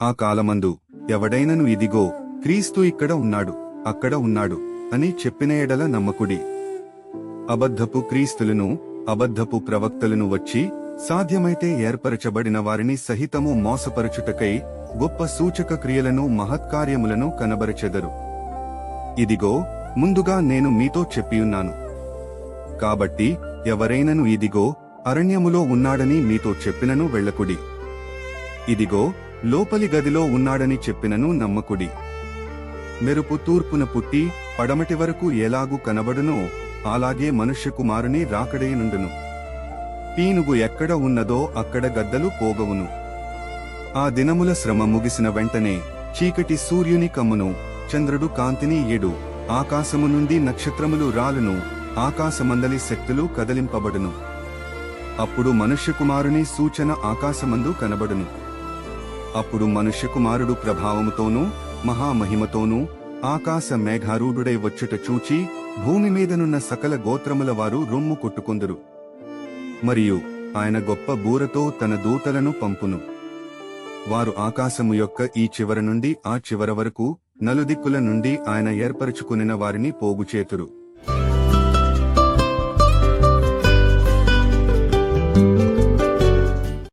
ఆ కాలమందు ఎవడైనను ఇదిగో క్రీస్తు ఇక్కడ ఉన్నాడు, అక్కడ ఉన్నాడు అని చెప్పిన ఎడల నమ్మకుడి. అబద్ధపు క్రీస్తులను, అబద్ధపు ప్రవక్తలను వచ్చి సాధ్యమైతే ఏర్పరచబడిన వారిని సహితము మోసపరచుటకై గొప్ప సూచక క్రియలను మహత్కార్యములను కనబరచెదరు. ఇదిగో ముందుగా నేను మీతో చెప్పియున్నాను. కాబట్టి ఎవరైనను ఇదిగో అరణ్యములో ఉన్నాడని మీతో చెప్పినను వెళ్ళకుడి. ఇదిగో లోపలి గదిలో ఉన్నాడని చెప్పినను నమ్మకుడి. మెరుపు తూర్పున పుట్టి పడమటి వరకు ఎలాగు కనబడునో అలాగే మనుష్యకుమారుని రాకడేనుండును. పీనుగు ఎక్కడ ఉన్నదో అక్కడ గద్దలు పోగవును. ఆ దినముల శ్రమ ముగిసిన వెంటనే చీకటి సూర్యుని కమ్మును, చంద్రుడు కాంతిని ఎడు, ఆకాశము నుండి నక్షత్రములు రాలును, ఆకాశమందలి శక్తులు కదలింపబడును. అప్పుడు మనుష్యకుమారుని సూచన ఆకాశమందు కనబడును. అప్పుడు మనుష్యకుమారుడు ప్రభావముతోనూ మహామహిమతోనూ ఆకాశ మేఘారూఢుడై వచ్చుట చూచి భూమి మీదనున్న సకల గోత్రముల వారు రొమ్ము కొట్టుకొందురు. మరియు ఆయన గొప్ప బూరతో తన దూతలను పంపును. వారు ఆకాశము యొక్క ఈ చివర నుండి ఆ చివర వరకు నలుదిక్కుల నుండి ఆయన ఏర్పరచుకునిన వారిని పోగుచేతురు.